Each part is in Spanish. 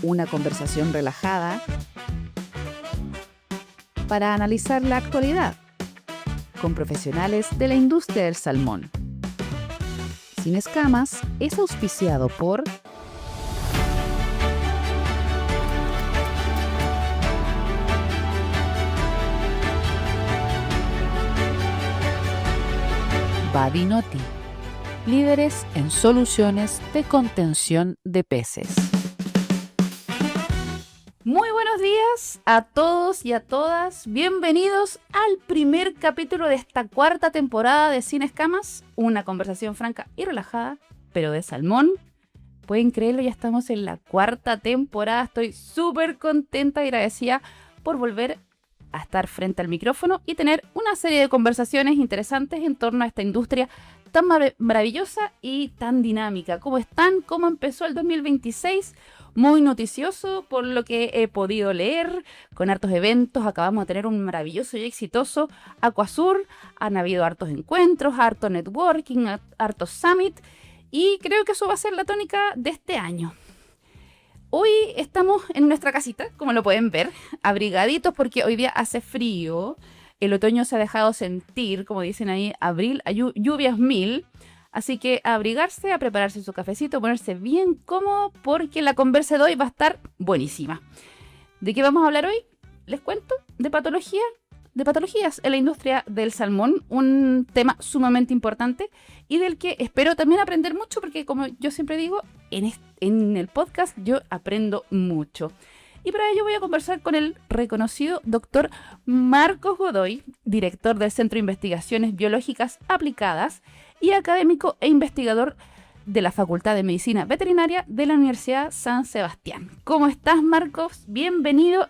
una conversación relajada para analizar la actualidad con profesionales de la industria del salmón. Sin Escamas es auspiciado por Badinotti, líderes en soluciones de contención de peces. Muy buenos días a todos y a todas. Bienvenidos al primer capítulo de esta cuarta temporada de Sin Escamas, una conversación franca y relajada, pero de salmón. Pueden creerlo, ya estamos en la cuarta temporada. Estoy súper contenta y agradecida por volver a estar frente al micrófono y tener una serie de conversaciones interesantes en torno a esta industria tan maravillosa y tan dinámica. ¿Cómo están? ¿Cómo empezó el 2026? Muy noticioso por lo que he podido leer, con hartos eventos. Acabamos de tener un maravilloso y exitoso Aquasur. Han habido hartos encuentros, harto networking, hartos summit, y creo que eso va a ser la tónica de este año. Hoy estamos en nuestra casita, como lo pueden ver, abrigaditos porque hoy día hace frío. El otoño se ha dejado sentir, como dicen ahí, abril, lluvias mil. Así que a abrigarse, a prepararse su cafecito, ponerse bien cómodo porque la conversa de hoy va a estar buenísima. ¿De qué vamos a hablar hoy? Les cuento, de patologías en la industria del salmón, un tema sumamente importante y del que espero también aprender mucho porque, como yo siempre digo, en el podcast yo aprendo mucho. Y para ello voy a conversar con el reconocido doctor Marcos Godoy, director del Centro de Investigaciones Biológicas Aplicadas y académico e investigador de la Facultad de Medicina Veterinaria de la Universidad San Sebastián. ¿Cómo estás, Marcos? Bienvenido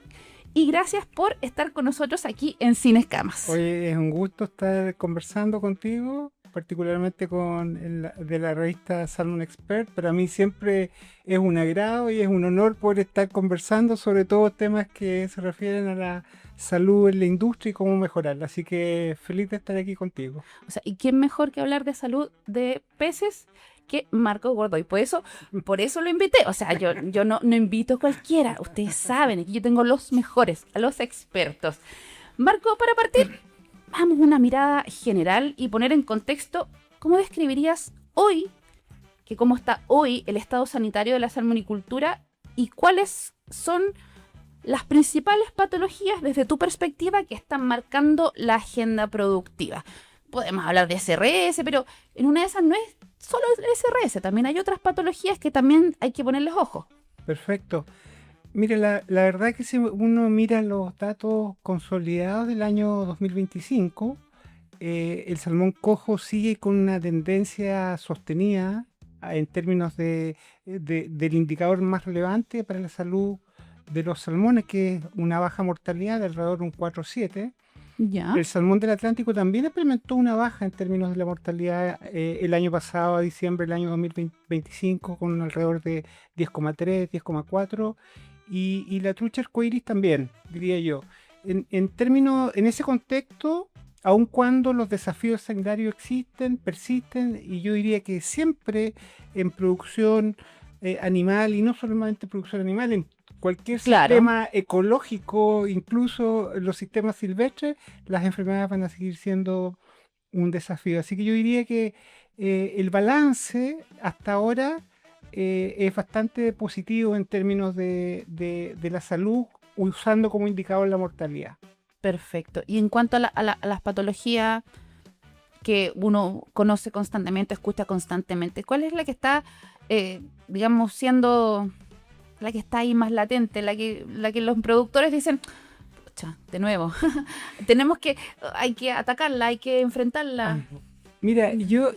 y gracias por estar con nosotros aquí en Sin Escamas. Oye, es un gusto estar conversando contigo, particularmente de la revista Salmon Expert. Para mí siempre es un agrado y es un honor poder estar conversando sobre todo temas que se refieren a la salud en la industria y cómo mejorarla. Así que feliz de estar aquí contigo. O sea, ¿y quién mejor que hablar de salud de peces que Marcos Godoy? Por eso lo invité. O sea, yo no invito a cualquiera. Ustedes saben, aquí yo tengo los mejores, a los expertos. Marco, para partir, vamos a una mirada general y poner en contexto cómo describirías hoy, cómo está hoy el estado sanitario de la salmonicultura y cuáles son las principales patologías desde tu perspectiva que están marcando la agenda productiva. Podemos hablar de SRS, pero en una de esas no es solo el SRS, también hay otras patologías que también hay que ponerles ojo. Perfecto. Mire, la verdad que si uno mira los datos consolidados del año 2025, el salmón cojo sigue con una tendencia sostenida en términos del indicador más relevante para la salud de los salmones, que es una baja mortalidad de alrededor de un 4,7. ¿Ya? El salmón del Atlántico también experimentó una baja en términos de la mortalidad el año pasado, a diciembre del año 2025, con alrededor de 10,3, 10,4. Y la trucha arcoíris también, diría yo. En ese contexto, aun cuando los desafíos sanitarios persisten, y yo diría que siempre en producción animal, y no solamente producción animal, en cualquier sistema ecológico, incluso los sistemas silvestres, las enfermedades van a seguir siendo un desafío. Así que yo diría que el balance hasta ahora es bastante positivo en términos de la salud, usando como indicador la mortalidad. Perfecto. Y en cuanto a las patologías que uno conoce constantemente, escucha constantemente, ¿cuál es la que está, digamos, siendo la que está ahí más latente, la que los productores dicen, pucha, de nuevo, hay que atacarla, hay que enfrentarla? Mira, yo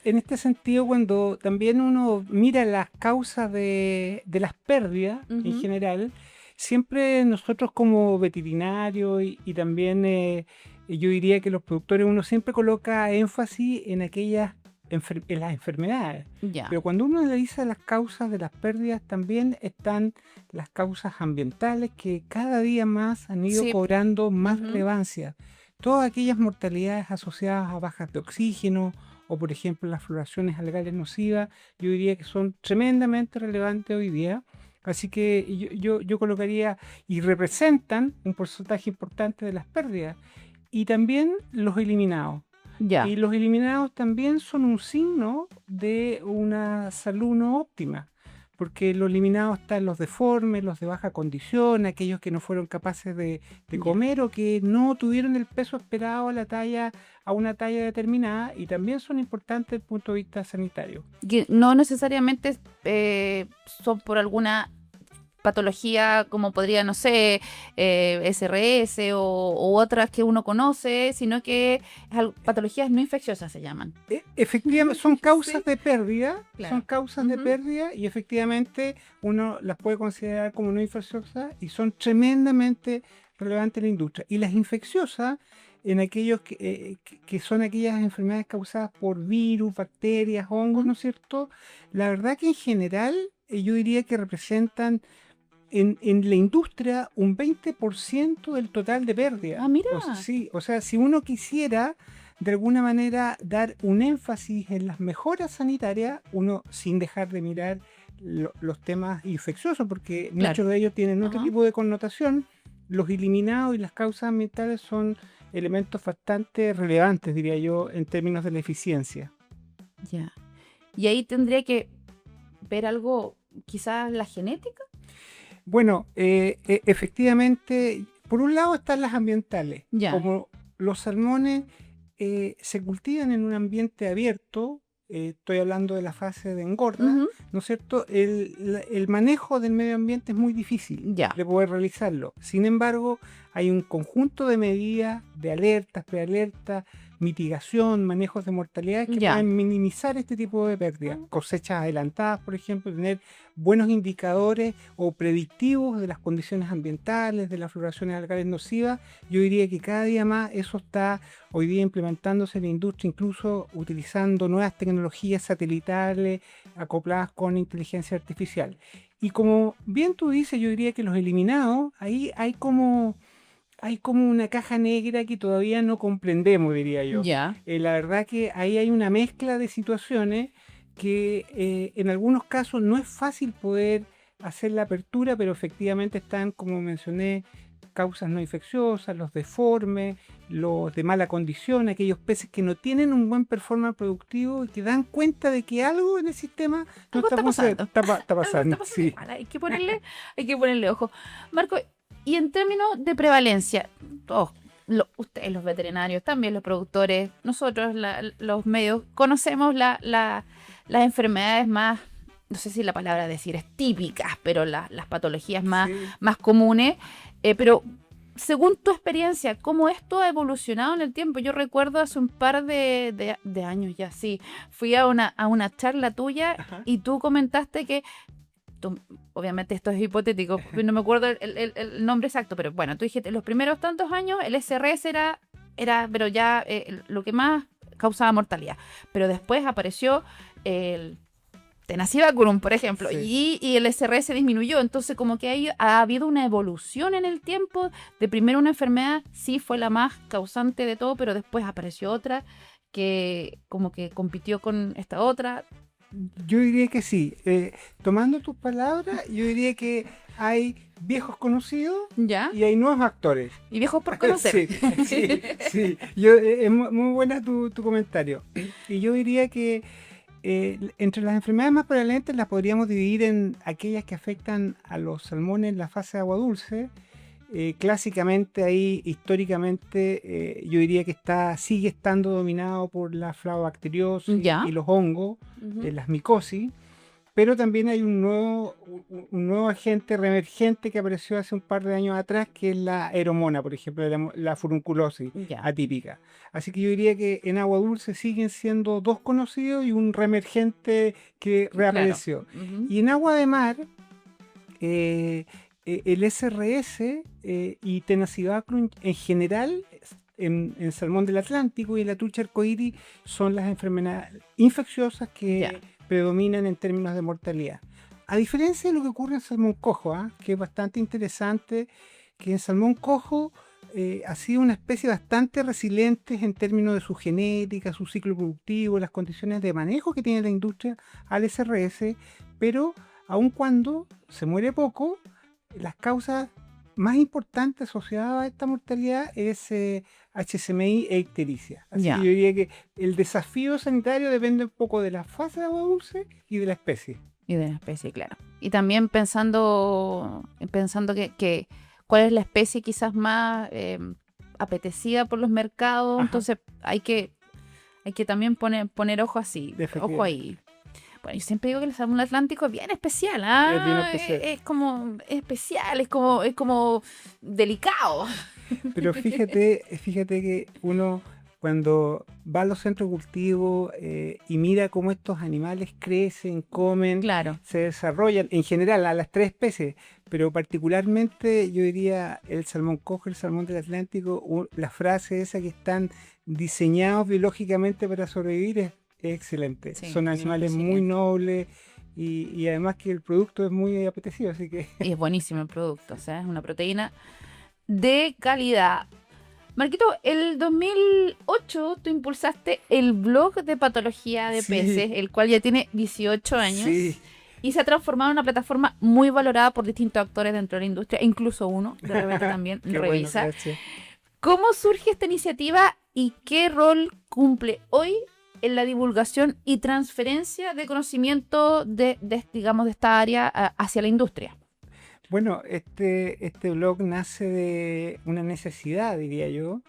en este sentido, cuando también uno mira las causas de las pérdidas en general, siempre nosotros como veterinarios y también yo diría que los productores, uno siempre coloca énfasis en aquellas en las enfermedades. Ya. Pero cuando uno analiza las causas de las pérdidas, también están las causas ambientales que cada día más han ido cobrando más relevancia. Todas aquellas mortalidades asociadas a bajas de oxígeno o, por ejemplo, las floraciones algales nocivas, yo diría que son tremendamente relevantes hoy día. Así que yo colocaría, y representan un porcentaje importante de las pérdidas. Y también los eliminados. Ya, Y los eliminados también son un signo de una salud no óptima, porque los eliminados están los deformes, los de baja condición, aquellos que no fueron capaces de ya. comer o que no tuvieron el peso esperado a una talla determinada, y también son importantes desde el punto de vista sanitario. Que no necesariamente son por alguna patología como podría, no sé, SRS o otras que uno conoce, sino que patologías no infecciosas se llaman. Efectivamente, son causas Sí, de pérdida, claro. son causas de Ujú. pérdida, y efectivamente uno las puede considerar como no infecciosas y son tremendamente relevantes en la industria. Y las infecciosas, en aquellos que son aquellas enfermedades causadas por virus, bacterias, hongos, Ujú. ¿no es cierto? La verdad que en general yo diría que representan en la industria un 20% del total de pérdida. Ah, mira. Sí, o sea, si uno quisiera de alguna manera dar un énfasis en las mejoras sanitarias, uno sin dejar de mirar los temas infecciosos, porque Claro. muchos de ellos tienen otro Ajá. tipo de connotación, los eliminados y las causas ambientales son elementos bastante relevantes, diría yo, en términos de la eficiencia. Ya. Y ahí tendría que ver algo, quizás la genética. Bueno, efectivamente, por un lado están las ambientales. Ya. Como los salmones se cultivan en un ambiente abierto, estoy hablando de la fase de engorda, Ujú. ¿no es cierto? El manejo del medio ambiente es muy difícil Ya. de poder realizarlo. Sin embargo, hay un conjunto de medidas, de alertas, prealertas, mitigación, manejos de mortalidad que Ya. pueden minimizar este tipo de pérdidas. Cosechas adelantadas, por ejemplo, tener buenos indicadores o predictivos de las condiciones ambientales, de las floraciones algales nocivas. Yo diría que cada día más eso está hoy día implementándose en la industria, incluso utilizando nuevas tecnologías satelitales acopladas con inteligencia artificial. Y como bien tú dices, yo diría que los eliminados, ahí hay como una caja negra que todavía no comprendemos, diría yo. Ya. La verdad que ahí hay una mezcla de situaciones que en algunos casos no es fácil poder hacer la apertura, pero efectivamente están, como mencioné, causas no infecciosas, los deformes, los de mala condición, aquellos peces que no tienen un buen performance productivo y que dan cuenta de que algo en el sistema no Algo está pasando. está Algo está pasando. pasando Sí. mal. Hay que ponerle ojo. Marco, y en términos de prevalencia, todos, ustedes, los veterinarios, también los productores, nosotros, los medios, conocemos las enfermedades más, no sé si la palabra decir es típicas, pero las patologías más, Sí. más comunes. Pero según tu experiencia, ¿cómo esto ha evolucionado en el tiempo? Yo recuerdo hace un par de años ya, sí, fui a una charla tuya Ajá. y tú comentaste que obviamente esto es hipotético, no me acuerdo el nombre exacto, pero bueno, tú dijiste, los primeros tantos años el SRS era pero ya lo que más causaba mortalidad. Pero después apareció el Tenacibaculum, por ejemplo, Sí. y el SRS disminuyó. Entonces, como que ha habido una evolución en el tiempo. De primero una enfermedad sí fue la más causante de todo, pero después apareció otra que como que compitió con esta otra. Yo diría que sí. Tomando tus palabras, yo diría que hay viejos conocidos ¿Ya? y hay nuevos actores. Y viejos por conocer. Sí, sí, sí. Es muy buena tu comentario. Y yo diría que entre las enfermedades más prevalentes las podríamos dividir en aquellas que afectan a los salmones en la fase de agua dulce. Clásicamente ahí, históricamente, yo diría que sigue estando dominado por la flavobacteriosis ¿Ya? y los hongos, Ujú. las micosis, pero también hay un nuevo agente reemergente que apareció hace un par de años atrás, que es la aeromona, por ejemplo, la furunculosis Ya. atípica. Así que yo diría que en agua dulce siguen siendo dos conocidos y un reemergente que Claro. reapareció. Ujú. Y en agua de mar, el SRS y Tenacibaculum en general, en salmón del Atlántico y en la trucha arcoíris, son las enfermedades infecciosas que Ya. predominan en términos de mortalidad. A diferencia de lo que ocurre en salmón cojo, que es bastante interesante, que en salmón cojo ha sido una especie bastante resiliente en términos de su genética, su ciclo productivo, las condiciones de manejo que tiene la industria al SRS, pero aun cuando se muere poco, las causas más importantes asociadas a esta mortalidad es HCMI e ictericia. Así Ya. que yo diría que el desafío sanitario depende un poco de la fase de agua dulce y de la especie. Y de la especie, claro. Y también pensando que cuál es la especie quizás más apetecida por los mercados, Ajá. entonces hay que también poner ojo así, ojo ahí. Bueno, yo siempre digo que el salmón atlántico es bien especial, ¿ah? Es bien especial. Es como especial, es como delicado. Pero fíjate que uno cuando va a los centros de cultivo y mira cómo estos animales crecen, comen, Claro. se desarrollan, en general a las tres especies, pero particularmente yo diría el salmón cojo, el salmón del Atlántico, la frase esa que están diseñados biológicamente para sobrevivir es excelente. Sí, Son animales sí. muy nobles y además que el producto es muy apetecido, así que... Y es buenísimo el producto, o sea, es una proteína de calidad. Marquito, el 2008 tú impulsaste el blog de patología de Sí. peces, el cual ya tiene 18 años. Sí. Y se ha transformado en una plataforma muy valorada por distintos actores dentro de la industria, incluso uno, de repente también Qué revisa. bueno, gracias. ¿Cómo surge esta iniciativa y qué rol cumple hoy en la divulgación y transferencia de conocimiento digamos, de esta área hacia la industria? Bueno, este blog nace de una necesidad, diría yo.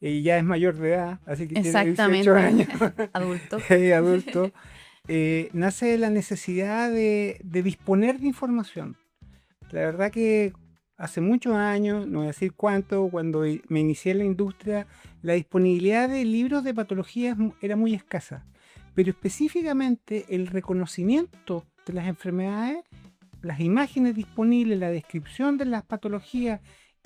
Y ya es mayor de edad, así que tiene 18 años, Adulto. adulto. Nace de la necesidad de disponer de información. La verdad que hace muchos años, no voy a decir cuánto, cuando me inicié en la industria, la disponibilidad de libros de patologías era muy escasa. Pero específicamente el reconocimiento de las enfermedades, las imágenes disponibles, la descripción de las patologías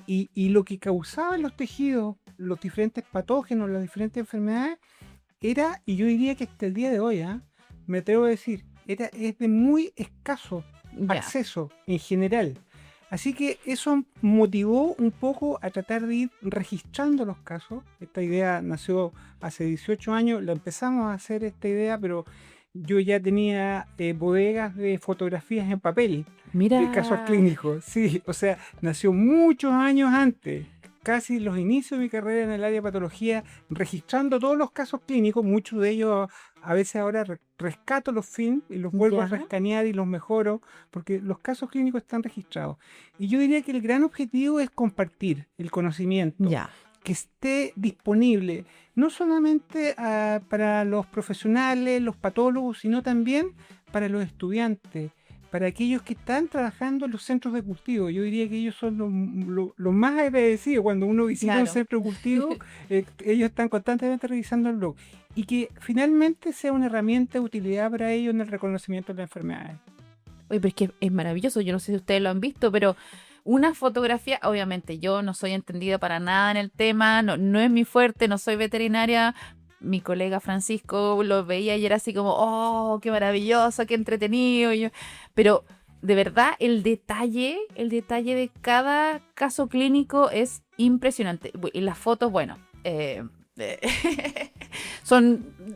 y lo que causaba en los tejidos, los diferentes patógenos, las diferentes enfermedades, era, y yo diría que hasta el día de hoy, me atrevo a decir, es de muy escaso acceso en general. Así que eso motivó un poco a tratar de ir registrando los casos. Esta idea nació hace 18 años, la empezamos a hacer esta idea, pero yo ya tenía bodegas de fotografías en papel. Mira. De casos clínicos, sí, o sea, nació muchos años antes, casi los inicios de mi carrera en el área de patología, registrando todos los casos clínicos, muchos de ellos a veces ahora rescato los films y los vuelvo a rescanear y los mejoro, porque los casos clínicos están registrados. Y yo diría que el gran objetivo es compartir el conocimiento, que esté disponible, no solamente para los profesionales, los patólogos, sino también para los estudiantes, para aquellos que están trabajando en los centros de cultivo. Yo diría que ellos son los más agradecidos. Cuando uno visita un centro de cultivo, ellos están constantemente revisando el blog. Y que finalmente sea una herramienta de utilidad para ellos en el reconocimiento de las enfermedades. Oye, pero es que es maravilloso. Yo no sé si ustedes lo han visto, pero una fotografía, obviamente yo no soy entendida para nada en el tema, no es mi fuerte, no soy veterinaria. Mi colega Francisco lo veía y era así como, oh, qué maravilloso, qué entretenido. Pero de verdad el detalle de cada caso clínico es impresionante. Y las fotos, bueno,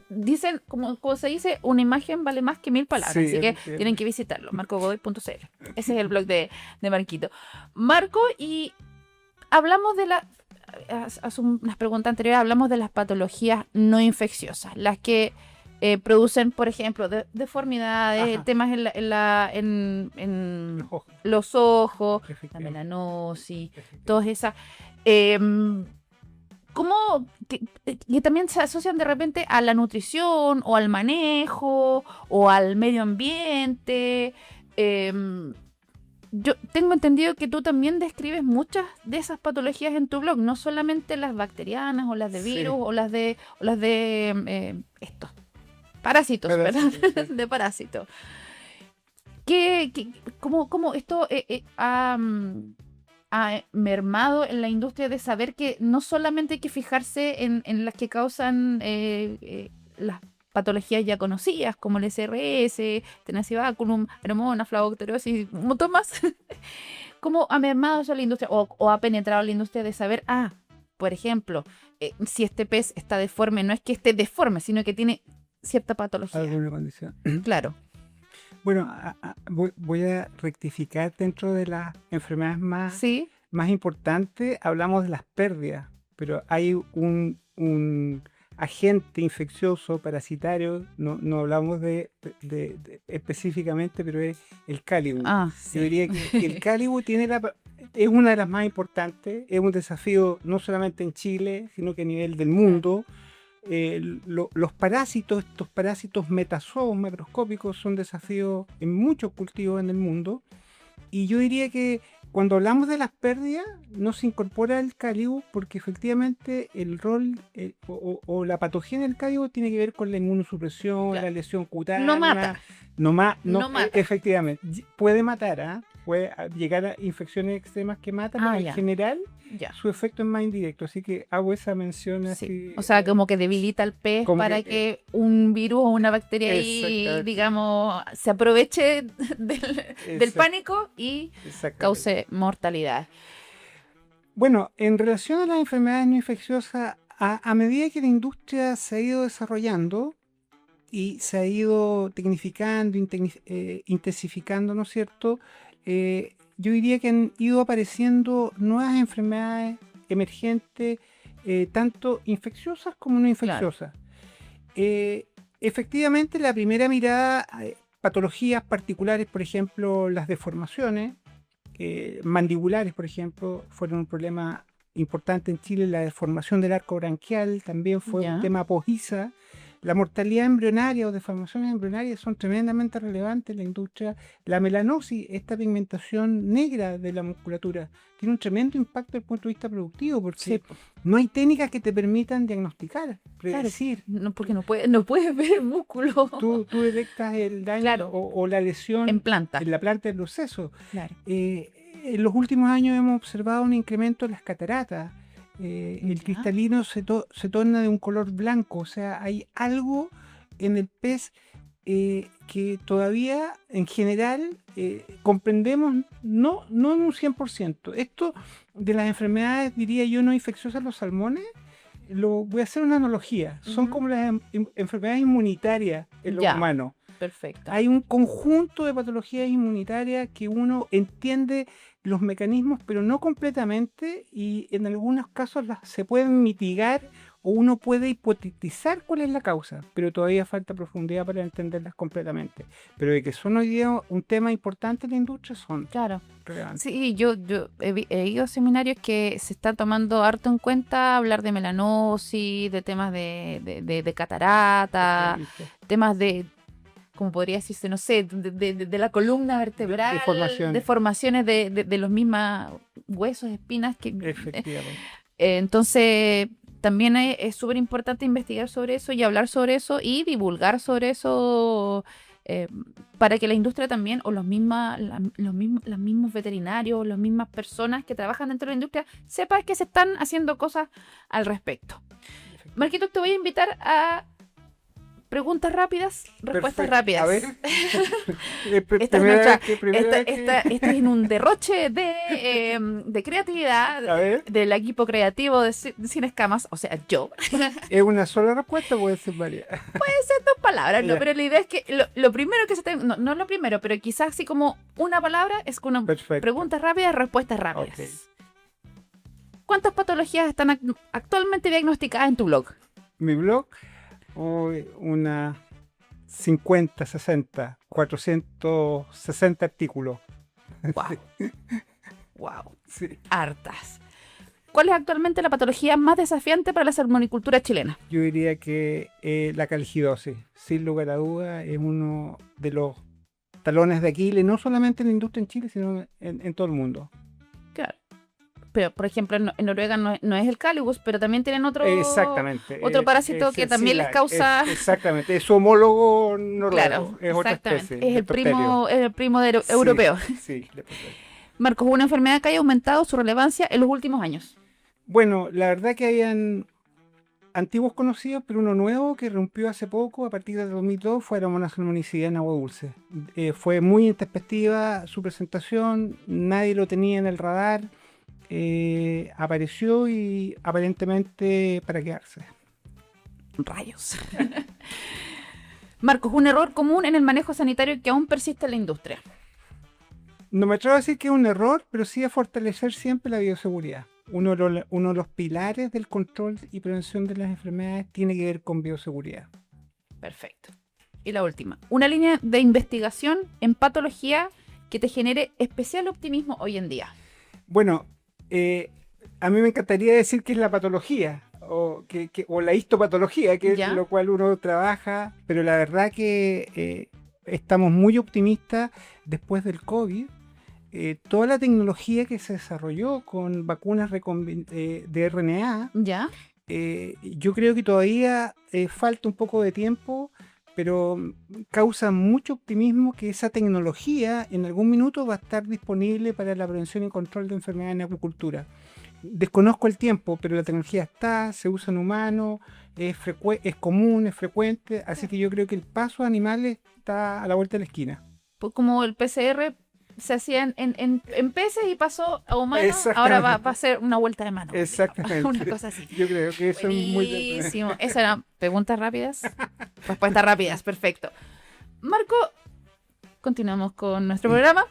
dicen, como se dice, una imagen vale más que 1000 palabras. Sí, así que tienen que visitarlo, marcogodoy.cl. Ese es el blog de Marquito. Marco, y hablamos de hace unas preguntas anteriores, hablamos de las patologías no infecciosas, las que producen, por ejemplo, deformidades, temas en los ojos, la melanosis, todas esas. ¿Cómo que también se asocian de repente a la nutrición o al manejo o al medio ambiente? Yo tengo entendido que tú también describes muchas de esas patologías en tu blog, no solamente las bacterianas o las de virus o las de estos parásitos, ¿verdad? Sí. De parásitos. ¿Cómo esto ha mermado en la industria de saber que no solamente hay que fijarse en las que causan las patologías ya conocidas como el SRS, Tenacibaculum, Aeromonas, Flebobacterosis, un montón más? ¿Cómo ha mermado eso la industria o ha penetrado la industria de saber, por ejemplo, si este pez está deforme, no es que esté deforme, sino que tiene cierta patología? Alguna condición. Claro. Bueno, voy a rectificar dentro de las enfermedades Sí. más importantes, hablamos de las pérdidas, pero hay un agente infeccioso parasitario, no hablamos de específicamente, pero es el cálibu. Ah, Yo sí. diría que el cálibu es una de las más importantes, es un desafío no solamente en Chile, sino que a nivel del mundo. Los parásitos, estos parásitos metazoos macroscópicos son desafíos en muchos cultivos en el mundo. Y yo diría que cuando hablamos de las pérdidas, no se incorpora el cálido porque efectivamente el rol o la patogenia del cálido tiene que ver con la inmunosupresión, Claro. la lesión No cutánea. mata. No, No mata. efectivamente. Puede matar, ¿ah? Puede llegar a infecciones extremas que matan, pero en Ya. general Ya. su efecto es más indirecto. Así que hago esa mención Sí. así. O sea, como que debilita al pez como para que, que un virus o una bacteria ahí, exactamente. digamos, se aproveche del pánico y Exactamente. cause mortalidad. Bueno, en relación a las enfermedades no infecciosas, a medida que la industria se ha ido desarrollando y se ha ido tecnificando, intensificando, ¿no es cierto? Yo diría que han ido apareciendo nuevas enfermedades emergentes, tanto infecciosas como no infecciosas. Efectivamente, la primera mirada, patologías particulares, por ejemplo, las deformaciones, mandibulares, por ejemplo, fueron un problema importante en Chile. La deformación del arco branquial también fue un tema post-ISA. La mortalidad embrionaria o deformaciones embrionarias son tremendamente relevantes en la industria. La melanosis, esta pigmentación negra de la musculatura, tiene un tremendo impacto desde el punto de vista productivo porque no hay técnicas que te permitan diagnosticar, predecir. Claro, no, porque no puedes ver el músculo. Tú detectas el daño o la lesión en la planta del proceso. Claro. En los últimos años hemos observado un incremento en las cataratas. El cristalino se torna de un color blanco, o sea, hay algo en el pez que todavía en general comprendemos, no en un 100%. Esto de las enfermedades, diría yo, no infecciosas, los salmones, voy a hacer una analogía, son como las enfermedades inmunitarias en los humanos. Perfecto. Hay un conjunto de patologías inmunitarias que uno entiende los mecanismos, pero no completamente, y en algunos casos se pueden mitigar o uno puede hipotetizar cuál es la causa, pero todavía falta profundidad para entenderlas completamente. Pero de que son hoy día un tema importante en la industria, son relevantes. Sí, yo he ido a seminarios que se está tomando harto en cuenta hablar de melanosis, de temas de catarata, temas de, como podría decirse, no sé, de la columna vertebral, deformaciones de los mismos huesos, espinas. Efectivamente. Entonces, también es súper importante investigar sobre eso y hablar sobre eso y divulgar sobre eso para que la industria también, o los mismos veterinarios, las mismas personas que trabajan dentro de la industria, sepan que se están haciendo cosas al respecto. Marquito, te voy a invitar a preguntas rápidas, respuestas rápidas. A ver. Este es en un derroche de creatividad del equipo creativo de Sin Escamas, o sea, yo. ¿Es una sola respuesta o puede ser varias? Puede ser 2 palabras, no, pero la idea es que lo primero que se te... No lo primero, pero quizás así como una palabra es con preguntas rápidas, respuestas rápidas. Okay. ¿Cuántas patologías están actualmente diagnosticadas en tu blog? Mi blog... una 50, 60, 460 artículos. Wow. Sí. Hartas. ¿Cuál es actualmente la patología más desafiante para la salmonicultura chilena? Yo diría que la calgidosis, sin lugar a duda, es uno de los talones de Aquiles, no solamente en la industria en Chile, sino en todo el mundo. Claro. Pero, por ejemplo, en Noruega no es el Calibus, pero también tienen otro parásito que también les causa... Exactamente, es su homólogo noruego. Claro, es otra especie. Es el primo europeo. Sí. Marcos, ¿una enfermedad que haya aumentado su relevancia en los últimos años? Bueno, la verdad que habían antiguos conocidos, pero uno nuevo que rompió hace poco, a partir del 2002, fue la monasalmonicidad en agua dulce. Fue muy introspectiva su presentación, nadie lo tenía en el radar. Apareció y aparentemente para quedarse. Rayos. Marcos, un error común en el manejo sanitario que aún persiste en la industria. No me atrevo a decir que es un error, pero sí a fortalecer siempre la bioseguridad. Uno de los pilares del control y prevención de las enfermedades tiene que ver con bioseguridad. Perfecto. Y la última, una línea de investigación en patología que te genere especial optimismo hoy en día. Bueno, a mí me encantaría decir que es la patología o la histopatología, que es ¿Ya? lo cual uno trabaja, pero la verdad que estamos muy optimistas después del COVID. Toda la tecnología que se desarrolló con vacunas de RNA, ¿Ya? yo creo que todavía falta un poco de tiempo, pero causa mucho optimismo que esa tecnología en algún minuto va a estar disponible para la prevención y control de enfermedades en acuicultura. Desconozco el tiempo, pero la tecnología está, se usa en humanos, es común, es frecuente, así que yo creo que el paso a animales está a la vuelta de la esquina. Pues como el PCR se hacía en peces y pasó a humanos, ahora va a ser una vuelta de mano. Exactamente. Una cosa así. Yo creo que eso es muy... Buenísimo. Esas eran preguntas rápidas. Respuestas rápidas, perfecto. Marco, continuamos con nuestro programa.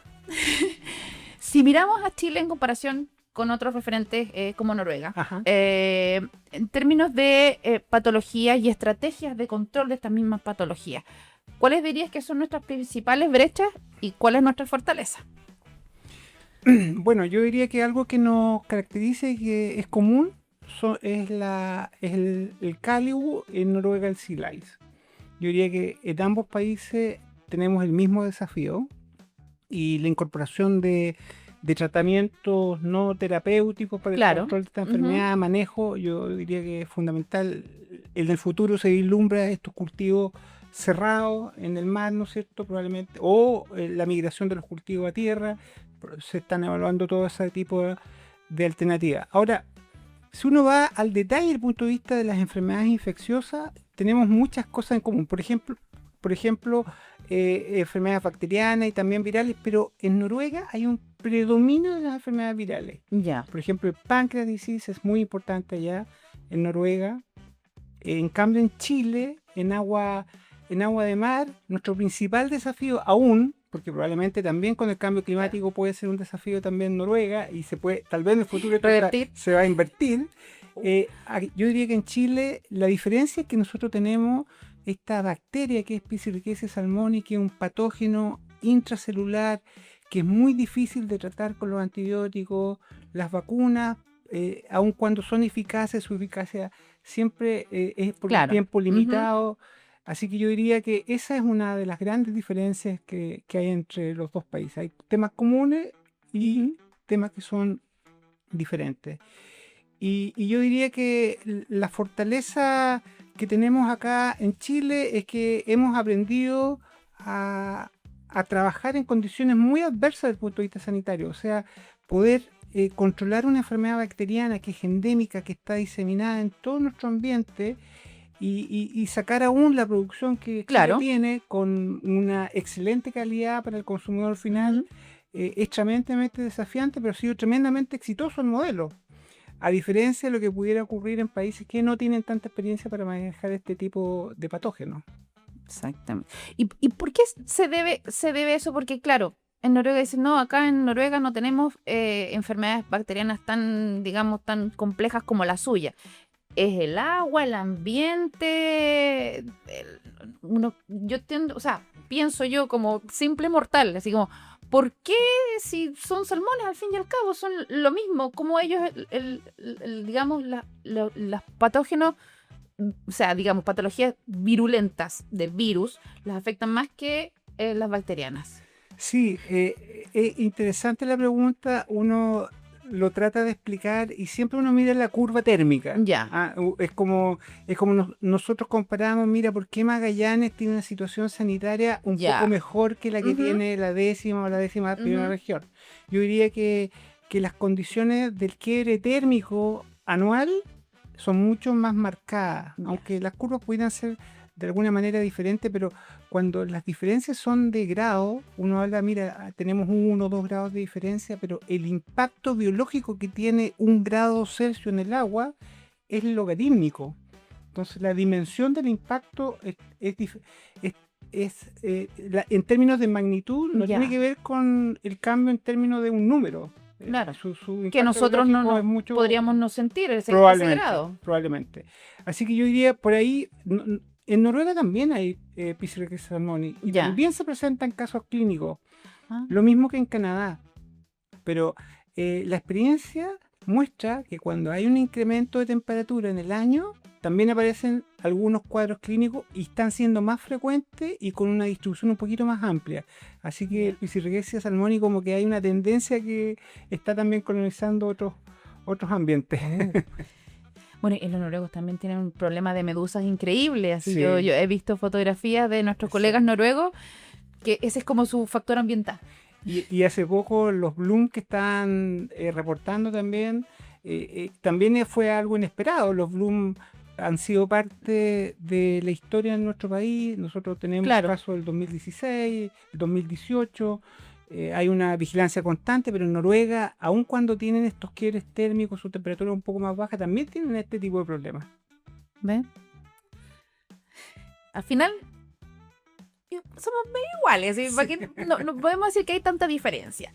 Si miramos a Chile en comparación con otros referentes como Noruega, en términos de patologías y estrategias de control de estas mismas patologías, ¿cuáles dirías que son nuestras principales brechas y cuál es nuestra fortaleza? Bueno, yo diría que algo que nos caracteriza y que es común es el cálido, en Noruega el sea lice. Yo diría que en ambos países tenemos el mismo desafío y la incorporación de tratamientos no terapéuticos para el control de esta enfermedad, manejo, yo diría que es fundamental. En el futuro se vislumbra estos cultivos cerrados en el mar, ¿no es cierto? Probablemente, o la migración de los cultivos a tierra. Se están evaluando todo ese tipo de alternativas. Ahora, si uno va al detalle desde el punto de vista de las enfermedades infecciosas, tenemos muchas cosas en común. Por ejemplo, enfermedades bacterianas y también virales, pero en Noruega hay un predominio de las enfermedades virales. Ya. Por ejemplo, el pancreas disease es muy importante allá en Noruega. En cambio, en Chile, en agua de mar, nuestro principal desafío aún, porque probablemente también con el cambio climático puede ser un desafío también en Noruega y se puede, tal vez en el futuro se va a invertir. Yo diría que en Chile la diferencia es que nosotros tenemos esta bacteria que es Pichiricese salmoni, que es un patógeno intracelular que es muy difícil de tratar con los antibióticos. Las vacunas, aun cuando son eficaces, su eficacia siempre es por un tiempo limitado. Así que yo diría que esa es una de las grandes diferencias que hay entre los dos países. Hay temas comunes y temas que son diferentes. Y yo diría que la fortaleza que tenemos acá en Chile es que hemos aprendido a trabajar en condiciones muy adversas desde el punto de vista sanitario. O sea, poder controlar una enfermedad bacteriana que es endémica, que está diseminada en todo nuestro ambiente y sacar aún la producción que Chile tiene con una excelente calidad para el consumidor final. Es tremendamente desafiante, pero ha sido tremendamente exitoso el modelo. A diferencia de lo que pudiera ocurrir en países que no tienen tanta experiencia para manejar este tipo de patógenos. Exactamente. ¿Y por qué se debe eso? Porque claro, en Noruega dicen, no, acá en Noruega no tenemos enfermedades bacterianas tan, digamos, tan complejas como la suya. Es el agua, el ambiente, pienso yo como simple mortal, así como, ¿por qué si son salmones al fin y al cabo son lo mismo? Como ellos, digamos, los patógenos, o sea, digamos, patologías virulentas del virus, las afectan más que las bacterianas. Sí, es interesante la pregunta. Uno lo trata de explicar y siempre uno mira la curva térmica. Es como nosotros comparamos, mira, ¿por qué Magallanes tiene una situación sanitaria un poco mejor que la que tiene la 10ª o la 11ª región? Yo diría que las condiciones del quiebre térmico anual son mucho más marcadas, aunque las curvas pudieran ser de alguna manera diferentes, pero cuando las diferencias son de grado, uno habla, mira, tenemos 1 o 2 grados de diferencia, pero el impacto biológico que tiene 1 grado Celsius en el agua es logarítmico. Entonces la dimensión del impacto en términos de magnitud no tiene que ver con el cambio en términos de un número. Claro, Su que impacto nosotros biológico es mucho, podríamos no sentir ese grado. Probablemente. Así que yo diría, por ahí, en Noruega también hay Pichirex salmoni, y también se presentan casos clínicos, lo mismo que en Canadá. Pero la experiencia muestra que cuando hay un incremento de temperatura en el año, también aparecen algunos cuadros clínicos y están siendo más frecuentes y con una distribución un poquito más amplia. Así que el Pichirex salmoni como que hay una tendencia que está también colonizando otros ambientes. Bueno, y los noruegos también tienen un problema de medusas increíble. Así yo he visto fotografías de nuestros colegas noruegos que ese es como su factor ambiental. Y hace poco los Bloom que están reportando también fue algo inesperado. Los Bloom han sido parte de la historia en nuestro país. Nosotros tenemos casos del 2016, el 2018. Hay una vigilancia constante, pero en Noruega, aun cuando tienen estos quiebres térmicos, su temperatura un poco más baja, también tienen este tipo de problemas. ¿Ven? Al final, somos medio iguales, ¿sí? No podemos decir que hay tanta diferencia.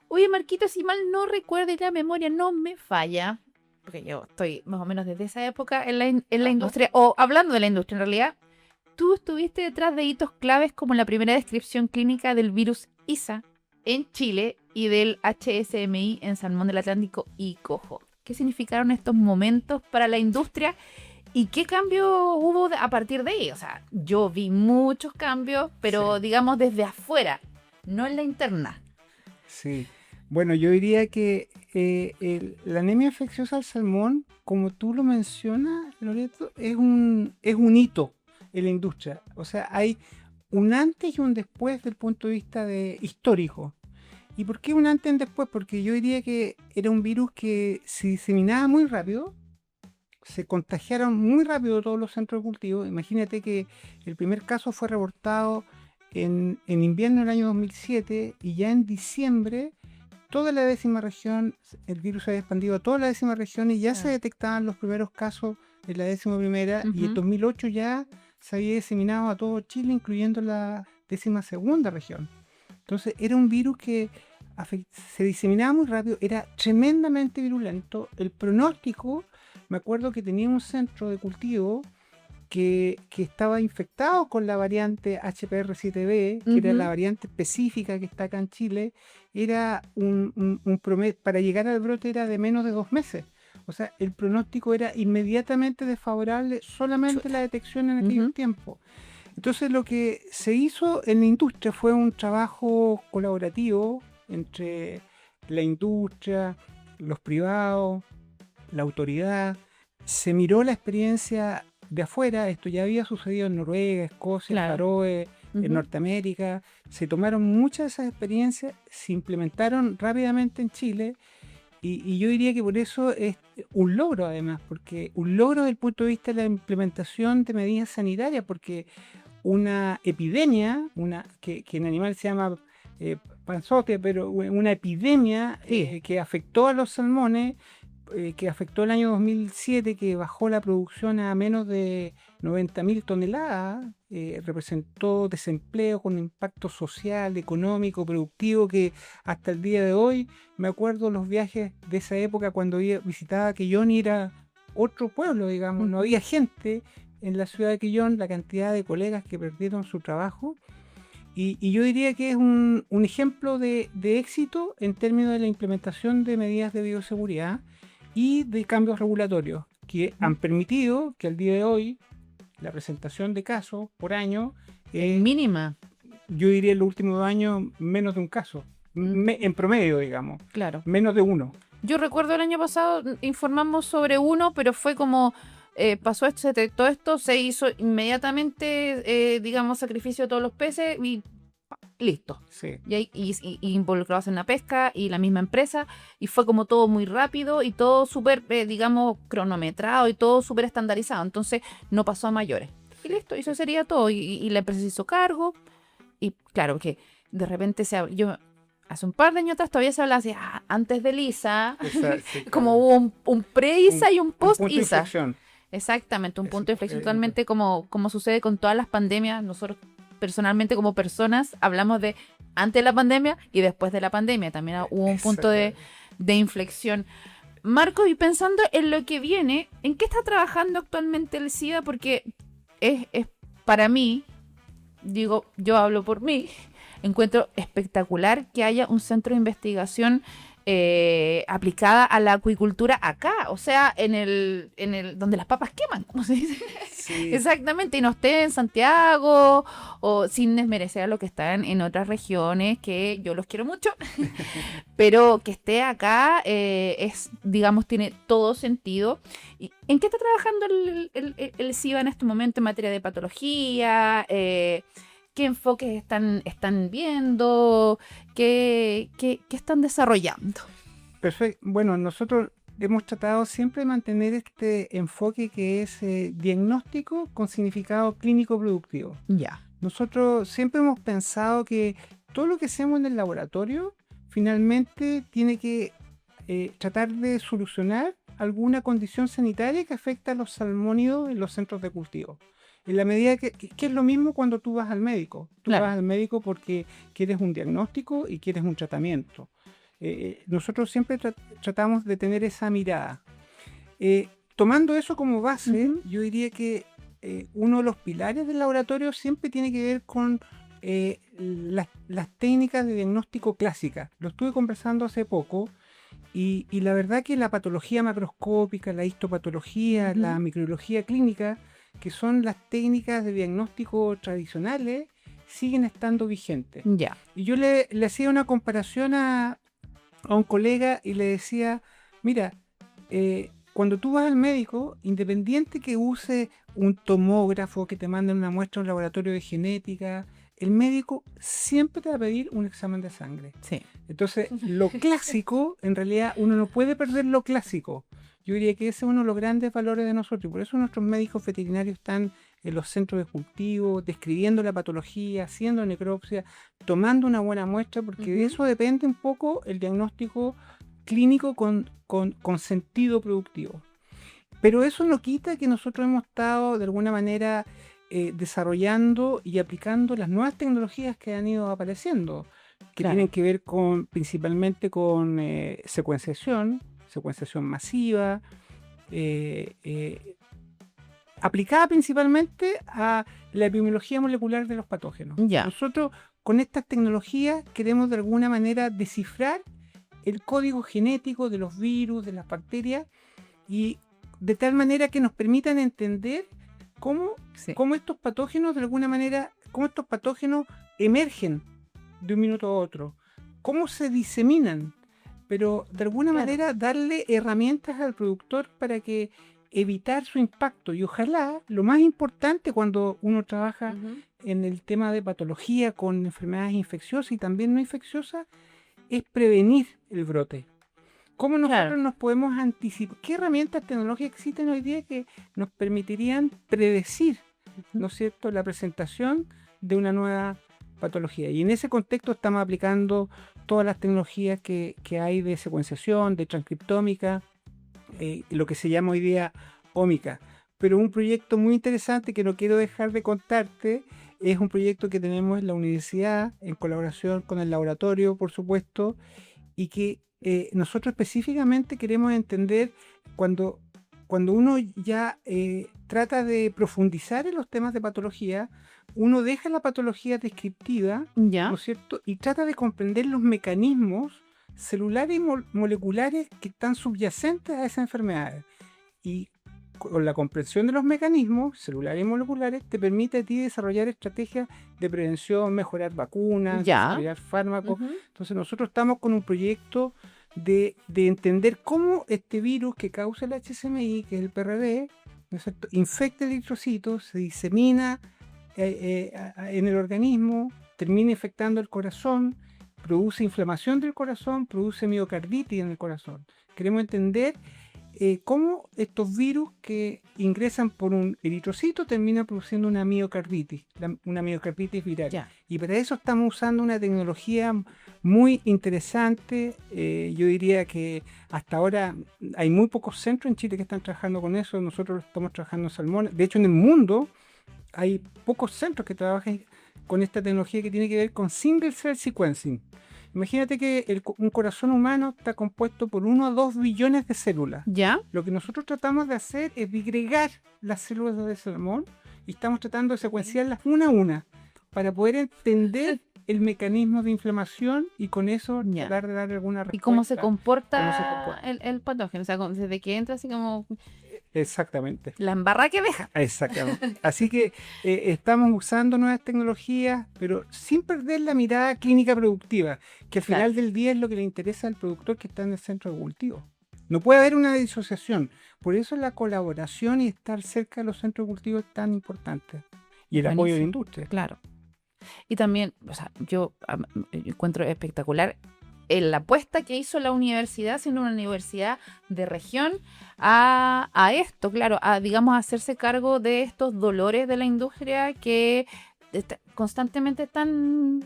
Oye, Marquito, si mal no recuerdo y la memoria no me falla, porque yo estoy más o menos desde esa época en la industria, o hablando de la industria en realidad, tú estuviste detrás de hitos claves como la primera descripción clínica del virus ISA en Chile y del HSMI en Salmón del Atlántico y Coho. ¿Qué significaron estos momentos para la industria y qué cambio hubo a partir de ahí? O sea, yo vi muchos cambios, pero digamos desde afuera, no en la interna. Sí. Bueno, yo diría que la anemia infecciosa al salmón, como tú lo mencionas, Loreto, es un hito en la industria. O sea, hay un antes y un después desde el punto de vista histórico. ¿Y por qué un antes y un después? Porque yo diría que era un virus que se diseminaba muy rápido, se contagiaron muy rápido todos los centros de cultivo. Imagínate que el primer caso fue reportado en invierno del año 2007 y ya en diciembre toda la 10ª región, el virus se había expandido a toda la 10ª región y ya se detectaban los primeros casos en la 11ª y en 2008 ya se había diseminado a todo Chile, incluyendo la 12ª región. Entonces era un virus que se diseminaba muy rápido, era tremendamente virulento. El pronóstico, me acuerdo que tenía un centro de cultivo que estaba infectado con la variante HPR7B, que era la variante específica que está acá en Chile, era un promedio, para llegar al brote era de menos de 2 meses. O sea, el pronóstico era inmediatamente desfavorable, solamente la detección en aquel tiempo. Entonces lo que se hizo en la industria fue un trabajo colaborativo entre la industria, los privados, la autoridad. Se miró la experiencia de afuera, esto ya había sucedido en Noruega, Escocia, Faroe, en Norteamérica. Se tomaron muchas de esas experiencias, se implementaron rápidamente en Chile y yo diría que por eso es un logro además, porque un logro desde el punto de vista de la implementación de medidas sanitarias, porque una epidemia, que en animal se llama panzote, pero una epidemia que afectó a los salmones, que afectó el año 2007, que bajó la producción a menos de 90.000 toneladas, representó desempleo con impacto social, económico, productivo, que hasta el día de hoy, me acuerdo los viajes de esa época cuando visitaba Quellón y era otro pueblo, digamos, no había gente en la ciudad de Quellón, la cantidad de colegas que perdieron su trabajo. Y yo diría que es un ejemplo de éxito en términos de la implementación de medidas de bioseguridad y de cambios regulatorios que han permitido que al día de hoy la presentación de casos por año es mínima. Yo diría en los últimos 2 años menos de un caso, en promedio, digamos. Claro. Menos de uno. Yo recuerdo el año pasado informamos sobre uno, pero fue como pasó esto, se detectó esto, se hizo inmediatamente, digamos, sacrificio de todos los peces y listo. Sí. Y involucrados en la pesca y la misma empresa, y fue como todo muy rápido y todo súper, digamos, cronometrado y todo súper estandarizado. Entonces no pasó a mayores. Y listo, y eso sería todo. Y la empresa se hizo cargo. Y claro, que de repente yo hace un par de años atrás todavía se hablaba así, antes del ISA, como hubo un pre-ISA y un post-ISA. Exactamente, un Eso, punto de inflexión totalmente como sucede con todas las pandemias. Nosotros personalmente como personas hablamos de antes de la pandemia y después de la pandemia. También hubo un punto exactamente. de inflexión. Marco, y pensando en lo que viene, ¿en qué está trabajando actualmente el SIDA? Porque es para mí, digo, yo hablo por mí, encuentro espectacular que haya un centro de investigación aplicada a la acuicultura acá, o sea, en el donde las papas queman, como se dice. Sí, Exactamente, y no esté en Santiago o sin desmerecer a lo que está en otras regiones, que yo los quiero mucho, pero que esté acá digamos, tiene todo sentido. ¿Y en qué está trabajando el SIVA en este momento en materia de patología? ¿Qué enfoques están viendo? ¿Qué están desarrollando? perfecto. Bueno, nosotros hemos tratado siempre de mantener este enfoque que es diagnóstico con significado clínico productivo. Ya. Nosotros siempre hemos pensado que todo lo que hacemos en el laboratorio finalmente tiene que tratar de solucionar alguna condición sanitaria que afecta a los salmónidos en los centros de cultivo. En la medida que es lo mismo cuando tú vas al médico. Tú Claro. vas al médico porque quieres un diagnóstico y quieres un tratamiento. Nosotros siempre tratamos de tener esa mirada. Tomando eso como base, Ujú. yo diría que uno de los pilares del laboratorio siempre tiene que ver con las técnicas de diagnóstico clásicas. Lo estuve conversando hace poco y la verdad que la patología macroscópica, la histopatología, Ujú. la microbiología clínica, que son las técnicas de diagnóstico tradicionales, siguen estando vigentes. Ya. Y yo le hacía una comparación a un colega y le decía, mira, cuando tú vas al médico, independiente que use un tomógrafo, que te manden una muestra a un laboratorio de genética, el médico siempre te va a pedir un examen de sangre. Sí. Entonces, lo clásico, en realidad, uno no puede perder lo clásico. Yo diría que ese es uno de los grandes valores de nosotros. Y por eso nuestros médicos veterinarios están en los centros de cultivo, describiendo la patología, haciendo necropsia, tomando una buena muestra, porque de Ujú. eso depende un poco el diagnóstico clínico con sentido productivo. Pero eso no quita que nosotros hemos estado de alguna manera desarrollando y aplicando las nuevas tecnologías que han ido apareciendo, que tienen Claro. que ver principalmente con secuenciación masiva, eh, eh, aplicada principalmente a la epidemiología molecular de los patógenos. Ya. Nosotros con estas tecnologías queremos de alguna manera descifrar el código genético de los virus, de las bacterias, y de tal manera que nos permitan entender cómo, Sí. cómo estos patógenos de alguna manera, cómo estos patógenos emergen de un minuto a otro, cómo se diseminan, pero de alguna Claro. manera darle herramientas al productor para que evitar su impacto. Y ojalá, lo más importante cuando uno trabaja Ujú. en el tema de patología con enfermedades infecciosas y también no infecciosas, es prevenir el brote. ¿Cómo Claro. nosotros nos podemos anticipar? ¿Qué herramientas tecnológicas existen hoy día que nos permitirían predecir, Ujú. ¿no es cierto?, la presentación de una nueva patología? Y en ese contexto estamos aplicando todas las tecnologías que hay de secuenciación, de transcriptómica, lo que se llama hoy día ómica. Pero un proyecto muy interesante que no quiero dejar de contarte es un proyecto que tenemos en la universidad en colaboración con el laboratorio, por supuesto, y que nosotros específicamente queremos entender cuando, cuando uno ya trata de profundizar en los temas de patología, uno deja la patología descriptiva, ¿no Ya. es cierto? Y trata de comprender los mecanismos celulares y moleculares que están subyacentes a esas enfermedades. Y con la comprensión de los mecanismos celulares y moleculares te permite a ti desarrollar estrategias de prevención, mejorar vacunas, Ya. desarrollar fármacos. Ujú. Entonces nosotros estamos con un proyecto de entender cómo este virus que causa el HSMI, que es el PRV, ¿no es cierto?, infecta el eritrocito, se disemina en el organismo, termina infectando el corazón, produce inflamación del corazón, produce miocarditis en el corazón. Queremos entender cómo estos virus que ingresan por un eritrocito terminan produciendo una miocarditis, una miocarditis viral. Ya. Y para eso estamos usando una tecnología muy interesante. Yo diría que hasta ahora hay muy pocos centros en Chile que están trabajando con eso. Nosotros estamos trabajando en salmones. De hecho, en el mundo hay pocos centros que trabajan con esta tecnología que tiene que ver con single cell sequencing. Imagínate que un corazón humano está compuesto por 1 a 2 billones de células. ¿Ya? Lo que nosotros tratamos de hacer es disgregar las células de salmón y estamos tratando de secuenciarlas una a una para poder entender el mecanismo de inflamación y con eso Ya. tratar de dar alguna respuesta. ¿Y cómo se comporta, cómo se comporta. el patógeno? O sea, desde que entra así como Exactamente. la embarrada que deja. Exactamente. Así que estamos usando nuevas tecnologías, pero sin perder la mirada clínica productiva, que al final del día es lo que le interesa al productor que está en el centro de cultivo. No puede haber una disociación. Por eso la colaboración y estar cerca de los centros de cultivo es tan importante. Y el apoyo de la industria. Claro. Y también, o sea, yo encuentro espectacular la apuesta que hizo la universidad, siendo una universidad de región, a esto, claro, a, digamos, hacerse cargo de estos dolores de la industria que constantemente están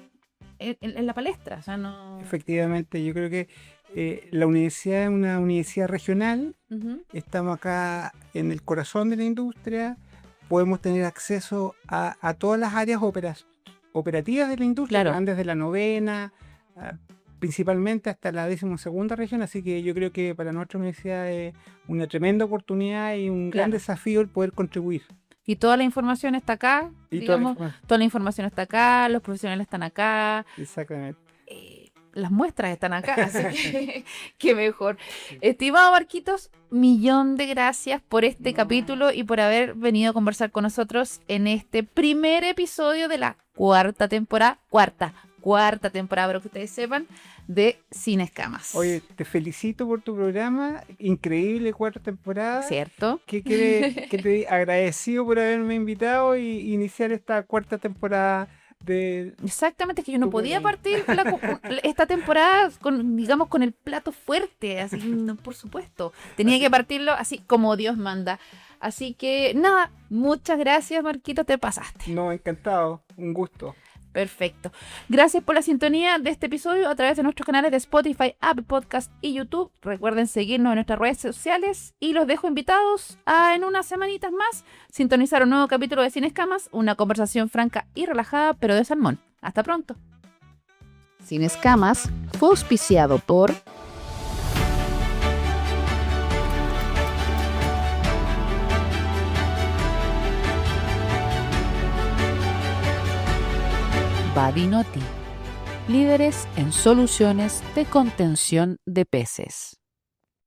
en la palestra. O sea, no... Efectivamente, yo creo que la universidad es una universidad regional. Estamos acá en el corazón de la industria, podemos tener acceso a todas las áreas operativas de la industria, Claro. desde la 9ª, principalmente hasta la 12ª región, así que yo creo que para nuestra universidad es una tremenda oportunidad y un gran desafío el poder contribuir. Y toda la información está acá, Y digamos, toda la información está acá, los profesionales están acá. Exactamente. Las muestras están acá, así que qué mejor. Estimado Marquitos, millón de gracias por este capítulo y por haber venido a conversar con nosotros en este primer episodio de la cuarta temporada, para que ustedes sepan, de Sin Escamas. Oye, te felicito por tu programa, increíble 4ª temporada. ¿Cierto? Que te agradecido por haberme invitado y iniciar esta 4ª temporada. Exactamente, es que yo no podía partir esta temporada con el plato fuerte, así, no, por supuesto. Tenía que partirlo así como Dios manda. Así que nada, muchas gracias, Marquito, te pasaste. No, encantado, un gusto. Perfecto. Gracias por la sintonía de este episodio a través de nuestros canales de Spotify, Apple Podcast y YouTube. Recuerden seguirnos en nuestras redes sociales y los dejo invitados a, en unas semanitas más, sintonizar un nuevo capítulo de Sin Escamas, una conversación franca y relajada, pero de salmón. Hasta pronto. Sin Escamas fue auspiciado por Badinotti, líderes en soluciones de contención de peces.